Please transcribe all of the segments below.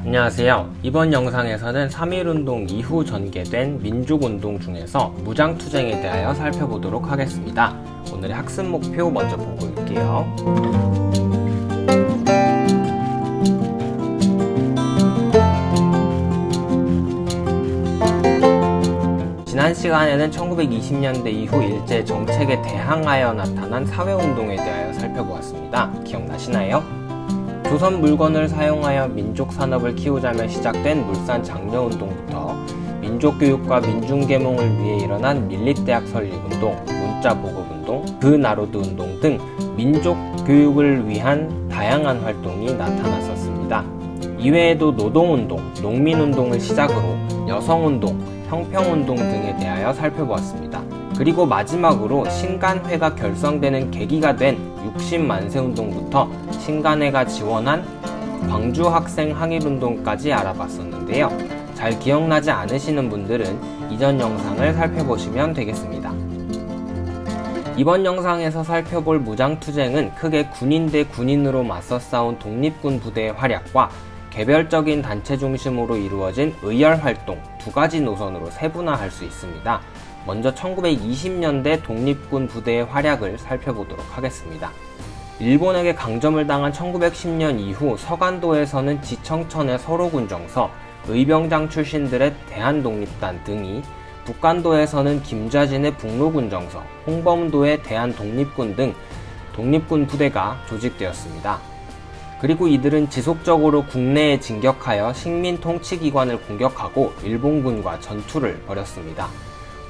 안녕하세요. 이번 영상에서는 3.1운동 이후 전개된 민족운동 중에서 무장투쟁에 대하여 살펴보도록 하겠습니다. 오늘의 학습 목표 먼저 보고 올게요. 지난 시간에는 1920년대 이후 일제 정책에 대항하여 나타난 사회운동에 대하여 살펴보았습니다. 기억나시나요? 조선 물건을 사용하여 민족 산업을 키우자며 시작된 물산 장려운동부터 민족교육과 민중계몽을 위해 일어난 밀립대학 설립운동, 문자보급운동, 그나로드운동 등 민족교육을 위한 다양한 활동이 나타났었습니다. 이외에도 노동운동, 농민운동을 시작으로 여성운동, 형평운동 등에 대하여 살펴보았습니다. 그리고 마지막으로 신간회가 결성되는 계기가 된 60만세운동부터 신간회가 지원한 광주학생 항일운동까지 알아봤었는데요. 잘 기억나지 않으시는 분들은 이전 영상을 살펴보시면 되겠습니다. 이번 영상에서 살펴볼 무장투쟁은 크게 군인 대 군인으로 맞서 싸운 독립군 부대의 활약과 개별적인 단체 중심으로 이루어진 의열활동 두 가지 노선으로 세분화할 수 있습니다. 먼저 1920년대 독립군 부대의 활약을 살펴보도록 하겠습니다. 일본에게 강점을 당한 1910년 이후 서간도에서는 지청천의 서로군정서, 의병장 출신들의 대한독립단 등이, 북간도에서는 김좌진의 북로군정서, 홍범도의 대한독립군 등 독립군 부대가 조직되었습니다. 그리고 이들은 지속적으로 국내에 진격하여 식민 통치기관을 공격하고 일본군과 전투를 벌였습니다.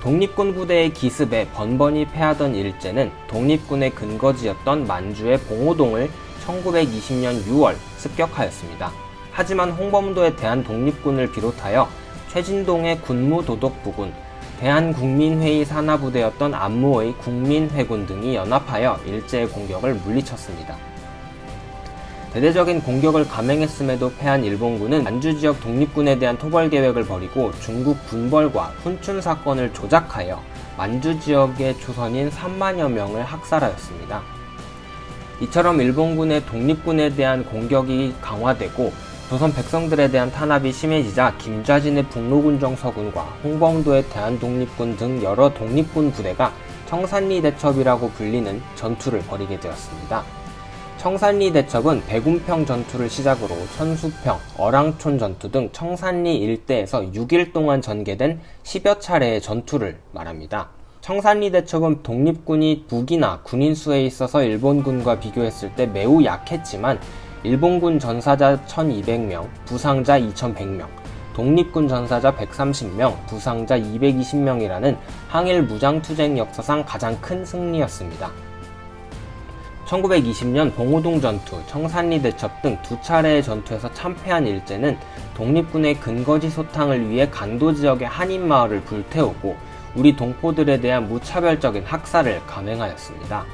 독립군 부대의 기습에 번번이 패하던 일제는 독립군의 근거지였던 만주의 봉오동을 1920년 6월 습격하였습니다. 하지만 홍범도에 대한 독립군을 비롯하여 최진동의 군무도독부군, 대한국민회의 산하부대였던 안무의 국민회군 등이 연합하여 일제의 공격을 물리쳤습니다. 대대적인 공격을 감행했음에도 패한 일본군은 만주 지역 독립군에 대한 토벌 계획을 벌이고 중국 군벌과 훈춘 사건을 조작하여 만주 지역의 조선인 3만여 명을 학살하였습니다. 이처럼 일본군의 독립군에 대한 공격이 강화되고 조선 백성들에 대한 탄압이 심해지자 김좌진의 북로군정 서군과 홍범도의 대한독립군 등 여러 독립군 부대가 청산리 대첩이라고 불리는 전투를 벌이게 되었습니다. 청산리 대첩은 백운평 전투를 시작으로 천수평, 어랑촌 전투 등 청산리 일대에서 6일 동안 전개된 10여 차례의 전투를 말합니다. 청산리 대첩은 독립군이 무기나 군인 수에 있어서 일본군과 비교했을 때 매우 약했지만 일본군 전사자 1200명, 부상자 2100명, 독립군 전사자 130명, 부상자 220명이라는 항일 무장투쟁 역사상 가장 큰 승리였습니다. 1920년 봉오동 전투, 청산리 대첩 등 두 차례의 전투에서 참패한 일제는 독립군의 근거지 소탕을 위해 간도 지역의 한인마을을 불태우고 우리 동포들에 대한 무차별적인 학살을 감행하였습니다.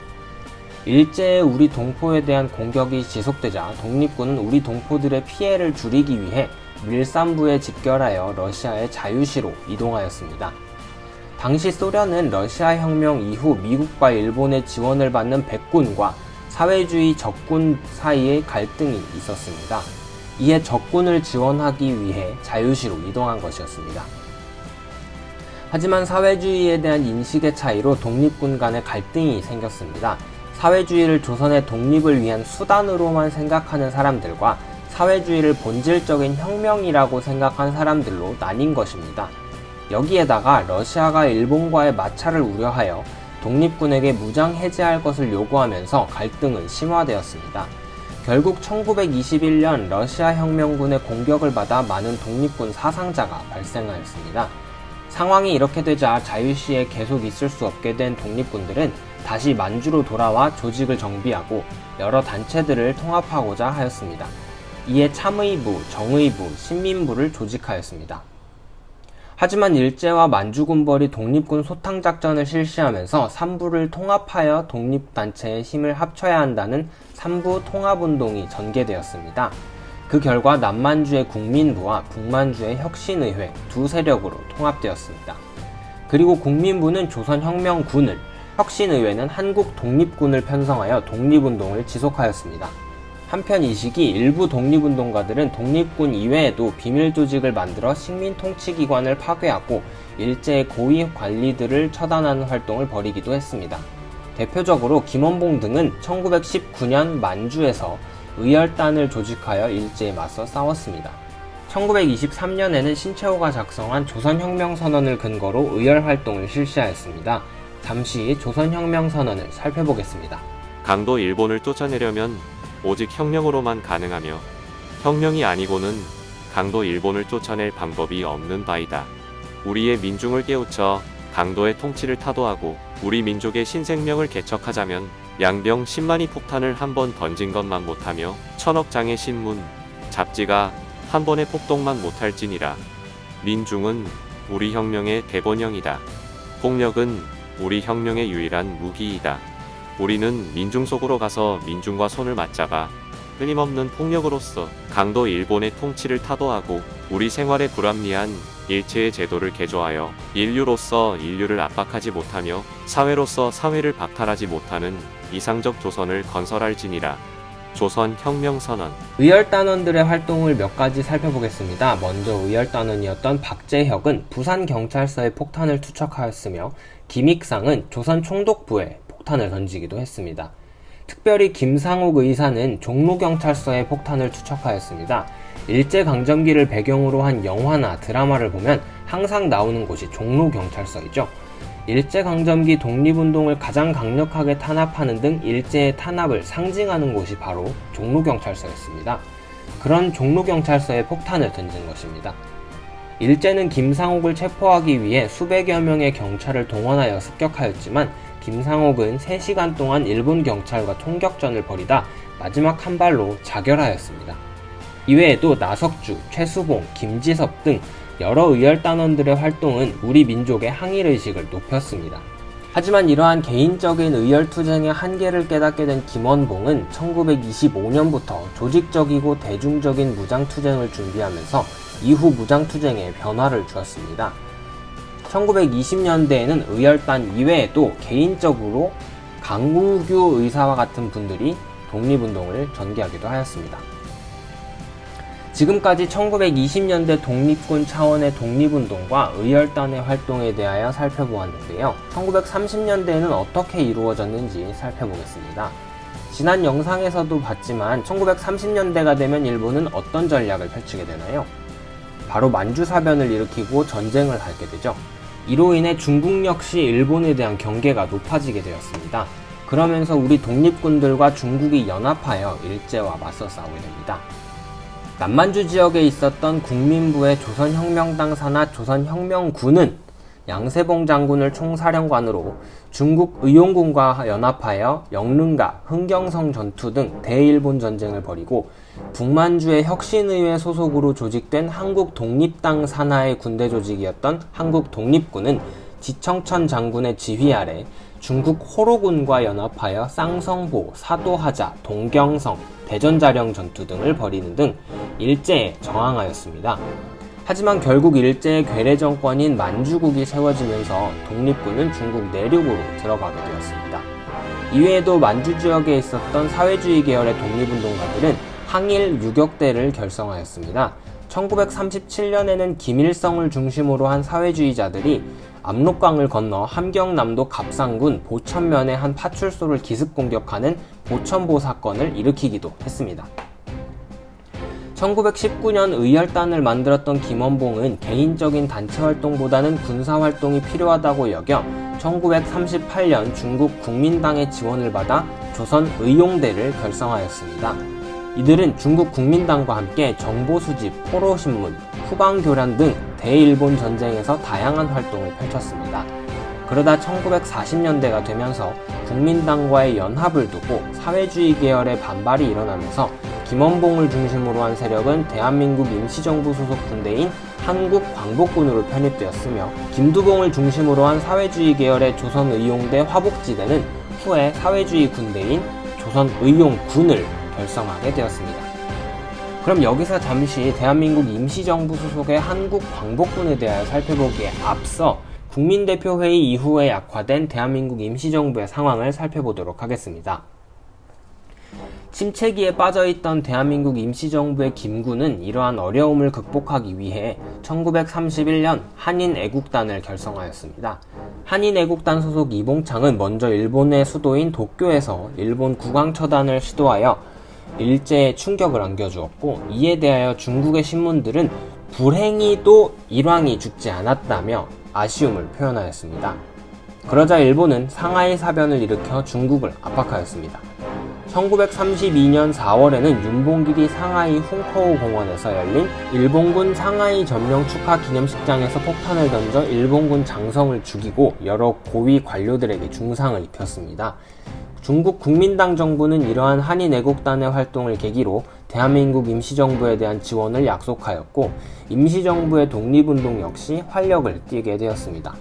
일제의 우리 동포에 대한 공격이 지속되자 독립군은 우리 동포들의 피해를 줄이기 위해 밀산부에 집결하여 러시아의 자유시로 이동하였습니다. 당시 소련은 러시아 혁명 이후 미국과 일본의 지원을 받는 백군과 사회주의 적군 사이에 갈등이 있었습니다. 이에 적군을 지원하기 위해 자유시로 이동한 것이었습니다. 하지만 사회주의에 대한 인식의 차이로 독립군 간의 갈등이 생겼습니다. 사회주의를 조선의 독립을 위한 수단으로만 생각하는 사람들과 사회주의를 본질적인 혁명이라고 생각한 사람들로 나뉜 것입니다. 여기에다가 러시아가 일본과의 마찰을 우려하여 독립군에게 무장 해제할 것을 요구하면서 갈등은 심화되었습니다. 결국 1921년 러시아 혁명군의 공격을 받아 많은 독립군 사상자가 발생하였습니다. 상황이 이렇게 되자 자유시에 계속 있을 수 없게 된 독립군들은 다시 만주로 돌아와 조직을 정비하고 여러 단체들을 통합하고자 하였습니다. 이에 참의부, 정의부, 신민부를 조직하였습니다. 하지만 일제와 만주군벌이 독립군 소탕작전을 실시하면서 3부를 통합하여 독립단체의 힘을 합쳐야 한다는 3부 통합운동이 전개되었습니다. 그 결과 남만주의 국민부와 북만주의 혁신의회 두 세력으로 통합되었습니다. 그리고 국민부는 조선혁명군을, 혁신의회는 한국독립군을 편성하여 독립운동을 지속하였습니다. 한편 이 시기 일부 독립운동가들은 독립군 이외에도 비밀 조직을 만들어 식민 통치기관을 파괴하고 일제의 고위 관리들을 처단하는 활동을 벌이기도 했습니다. 대표적으로 김원봉 등은 1919년 만주에서 의열단을 조직하여 일제에 맞서 싸웠습니다. 1923년에는 신채호가 작성한 조선혁명선언을 근거로 의열활동을 실시하였습니다. 잠시 조선혁명선언을 살펴보겠습니다. 강도 일본을 쫓아내려면 오직 혁명으로만 가능하며 혁명이 아니고는 강도 일본을 쫓아낼 방법이 없는 바이다. 우리의 민중을 깨우쳐 강도의 통치를 타도하고 우리 민족의 신생명을 개척하자면 양병 10만이 폭탄을 한 번 던진 것만 못하며 1000억 장의 신문, 잡지가 한 번의 폭동만 못할지니라. 민중은 우리 혁명의 대본령이다. 폭력은 우리 혁명의 유일한 무기이다. 우리는 민중 속으로 가서 민중과 손을 맞잡아 끊임없는 폭력으로서 강도 일본의 통치를 타도하고 우리 생활에 불합리한 일체의 제도를 개조하여 인류로서 인류를 압박하지 못하며 사회로서 사회를 박탈하지 못하는 이상적 조선을 건설할지니라. 조선혁명선언. 의열단원들의 활동을 몇 가지 살펴보겠습니다. 먼저 의열단원이었던 박재혁은 부산경찰서에 폭탄을 투척하였으며 김익상은 조선총독부에 폭탄을 던지기도 했습니다. 특별히 김상옥 의사는 종로경찰서에 폭탄을 투척하였습니다. 일제강점기를 배경으로 한 영화나 드라마를 보면 항상 나오는 곳이 종로경찰서이죠. 일제강점기 독립운동을 가장 강력하게 탄압하는 등 일제의 탄압을 상징하는 곳이 바로 종로경찰서였습니다. 그런 종로경찰서에 폭탄을 던진 것입니다. 일제는 김상옥을 체포하기 위해 수백여 명의 경찰을 동원하여 습격하였지만 김상옥은 3시간 동안 일본 경찰과 총격전을 벌이다 마지막 한 발로 자결하였습니다. 이외에도 나석주, 최수봉, 김지섭 등 여러 의열단원들의 활동은 우리 민족의 항일의식을 높였습니다. 하지만 이러한 개인적인 의열투쟁의 한계를 깨닫게 된 김원봉은 1925년부터 조직적이고 대중적인 무장투쟁을 준비하면서 이후 무장투쟁에 변화를 주었습니다. 1920년대에는 의열단 이외에도 개인적으로 강우규 의사와 같은 분들이 독립운동을 전개하기도 하였습니다. 지금까지 1920년대 독립군 차원의 독립운동과 의열단의 활동에 대하여 살펴보았는데요. 1930년대에는 어떻게 이루어졌는지 살펴보겠습니다. 지난 영상에서도 봤지만 1930년대가 되면 일본은 어떤 전략을 펼치게 되나요? 바로 만주사변을 일으키고 전쟁을 하게 되죠. 이로 인해 중국 역시 일본에 대한 경계가 높아지게 되었습니다. 그러면서 우리 독립군들과 중국이 연합하여 일제와 맞서 싸우게 됩니다. 남만주 지역에 있었던 국민부의 조선혁명당 산하 조선혁명군은 양세봉 장군을 총사령관으로 중국 의용군과 연합하여 영릉가, 흥경성 전투 등 대일본 전쟁을 벌이고 북만주의 혁신의회 소속으로 조직된 한국독립당 산하의 군대 조직이었던 한국독립군은 지청천 장군의 지휘 아래 중국 호로군과 연합하여 쌍성보, 사도하자, 동경성, 대전자령 전투 등을 벌이는 등 일제에 저항하였습니다. 하지만 결국 일제의 괴뢰 정권인 만주국이 세워지면서 독립군은 중국 내륙으로 들어가게 되었습니다. 이외에도 만주 지역에 있었던 사회주의 계열의 독립운동가들은 항일 유격대를 결성하였습니다. 1937년에는 김일성을 중심으로 한 사회주의자들이 압록강을 건너 함경남도 갑상군 보천면의 한 파출소를 기습 공격하는 보천보 사건을 일으키기도 했습니다. 1919년 의열단을 만들었던 김원봉은 개인적인 단체활동보다는 군사활동이 필요하다고 여겨 1938년 중국 국민당의 지원을 받아 조선의용대를 결성하였습니다. 이들은 중국 국민당과 함께 정보수집, 포로신문, 후방교란 등 대일본 전쟁에서 다양한 활동을 펼쳤습니다. 그러다 1940년대가 되면서 국민당과의 연합을 두고 사회주의 계열의 반발이 일어나면서 김원봉을 중심으로 한 세력은 대한민국 임시정부 소속 군대인 한국광복군으로 편입되었으며 김두봉을 중심으로 한 사회주의 계열의 조선의용대 화복지대는 후에 사회주의 군대인 조선의용군을 결성하게 되었습니다. 그럼 여기서 잠시 대한민국 임시정부 소속의 한국광복군에 대하여 살펴보기에 앞서 국민대표회의 이후에 약화된 대한민국 임시정부의 상황을 살펴보도록 하겠습니다. 침체기에 빠져있던 대한민국 임시정부의 김구는 이러한 어려움을 극복하기 위해 1931년 한인애국단을 결성하였습니다. 한인애국단 소속 이봉창은 먼저 일본의 수도인 도쿄에서 일본 국왕처단을 시도하여 일제에 충격을 안겨주었고, 이에 대하여 중국의 신문들은 불행히도 일왕이 죽지 않았다며 아쉬움을 표현하였습니다. 그러자 일본은 상하이 사변을 일으켜 중국을 압박하였습니다. 1932년 4월에는 윤봉길이 상하이 훈커우 공원에서 열린 일본군 상하이 점령 축하 기념식장에서 폭탄을 던져 일본군 장성을 죽이고 여러 고위 관료들에게 중상을 입혔습니다. 중국 국민당 정부는 이러한 한인애국단의 활동을 계기로 대한민국 임시정부에 대한 지원을 약속하였고, 임시정부의 독립운동 역시 활력을 띠게 되었습니다.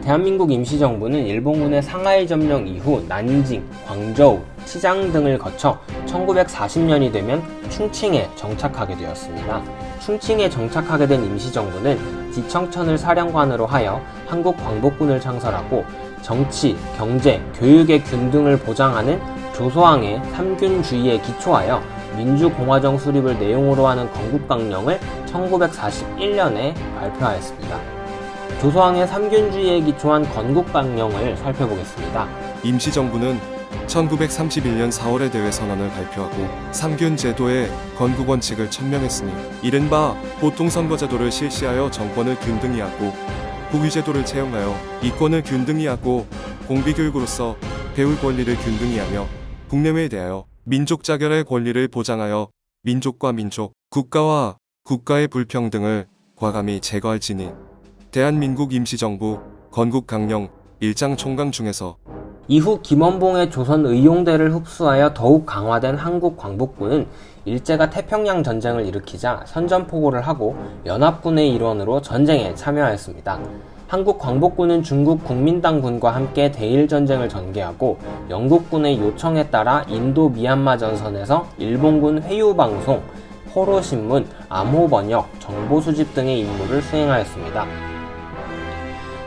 대한민국 임시정부는 일본군의 상하이 점령 이후 난징, 광저우, 치장 등을 거쳐 1940년이 되면 충칭에 정착하게 되었습니다. 충칭에 정착하게 된 임시정부는 지청천을 사령관으로 하여 한국광복군을 창설하고 정치, 경제, 교육의 균등을 보장하는 조소왕의 삼균주의에 기초하여 민주공화정 수립을 내용으로 하는 건국강령을 1941년에 발표하였습니다. 조소왕의 삼균주의에 기초한 건국강령을 살펴보겠습니다. 임시정부는 1931년 4월에 대외선언을 발표하고 삼균제도의 건국원칙을 천명했으니, 이른바 보통선거제도를 실시하여 정권을 균등히 하고 부위제도를 채용하여 이권을 균등히 하고 공비교육으로서 배울 권리를 균등히 하며 국내외에 대하여 민족자결의 권리를 보장하여 민족과 민족, 국가와 국가의 불평등을 과감히 제거할지니, 대한민국 임시정부 건국강령 1장 총강 중에서 이후 김원봉의 조선 의용대를 흡수하여 더욱 강화된 한국광복군은 일제가 태평양 전쟁을 일으키자 선전포고를 하고 연합군의 일원으로 전쟁에 참여하였습니다. 한국광복군은 중국 국민당군과 함께 대일전쟁을 전개하고 영국군의 요청에 따라 인도 미얀마 전선에서 일본군 회유방송, 포로신문, 암호번역, 정보수집 등의 임무를 수행하였습니다.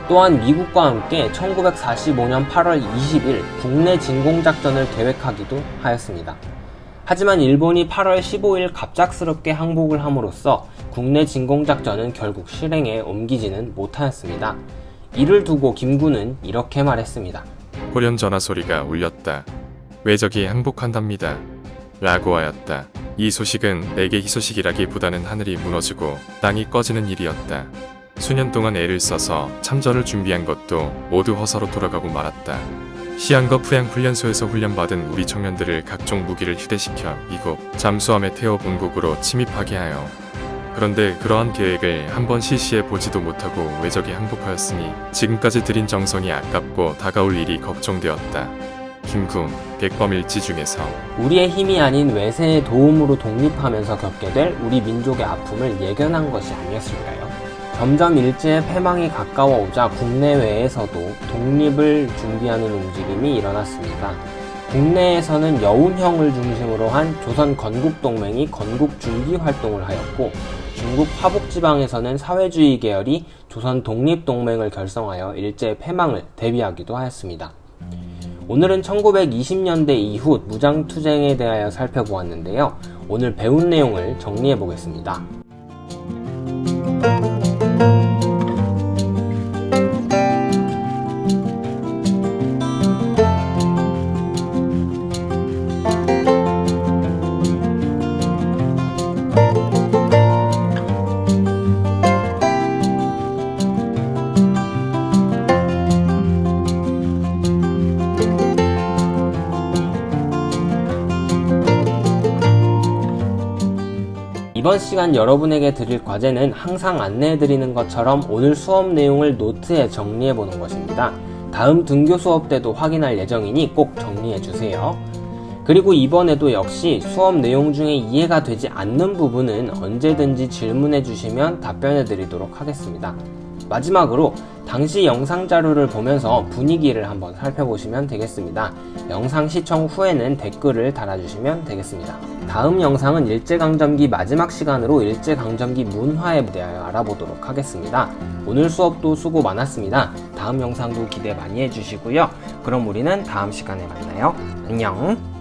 또한 미국과 함께 1945년 8월 20일 국내 진공작전을 계획하기도 하였습니다. 하지만 일본이 8월 15일 갑작스럽게 항복을 함으로써 국내 진공작전은 결국 실행에 옮기지는 못하였습니다. 이를 두고 김구는 이렇게 말했습니다. 호련 전화 소리가 울렸다. 외적이 항복한답니다. 라고 하였다. 이 소식은 내게 희소식이라기보다는 하늘이 무너지고 땅이 꺼지는 일이었다. 수년 동안 애를 써서 참전을 준비한 것도 모두 허사로 돌아가고 말았다. 시안거 푸양 훈련소에서 훈련받은 우리 청년들을 각종 무기를 휴대시켜 미국 잠수함에 태워 본국으로 침입하게 하여, 그런데 그러한 계획을 한번 실시해 보지도 못하고 외적이 항복하였으니 지금까지 들인 정성이 아깝고 다가올 일이 걱정되었다. 김구, 백범일지 중에서 우리의 힘이 아닌 외세의 도움으로 독립하면서 겪게 될 우리 민족의 아픔을 예견한 것이 아니었을까요? 점점 일제의 패망이 가까워 오자 국내외에서도 독립을 준비하는 움직임이 일어났습니다. 국내에서는 여운형을 중심으로 한 조선 건국동맹이 건국준비 활동을 하였고, 중국 화북지방에서는 사회주의 계열이 조선 독립동맹을 결성하여 일제의 패망을 대비하기도 하였습니다. 오늘은 1920년대 이후 무장투쟁에 대하여 살펴보았는데요. 오늘 배운 내용을 정리해 보겠습니다. 이번 시간 여러분에게 드릴 과제는 항상 안내해드리는 것처럼 오늘 수업 내용을 노트에 정리해보는 것입니다. 다음 등교 수업 때도 확인할 예정이니 꼭 정리해주세요. 그리고 이번에도 역시 수업 내용 중에 이해가 되지 않는 부분은 언제든지 질문해주시면 답변해드리도록 하겠습니다. 마지막으로 당시 영상 자료를 보면서 분위기를 한번 살펴보시면 되겠습니다. 영상 시청 후에는 댓글을 달아주시면 되겠습니다. 다음 영상은 일제강점기 마지막 시간으로 일제강점기 문화에 대하여 알아보도록 하겠습니다. 오늘 수업도 수고 많았습니다. 다음 영상도 기대 많이 해주시고요. 그럼 우리는 다음 시간에 만나요. 안녕.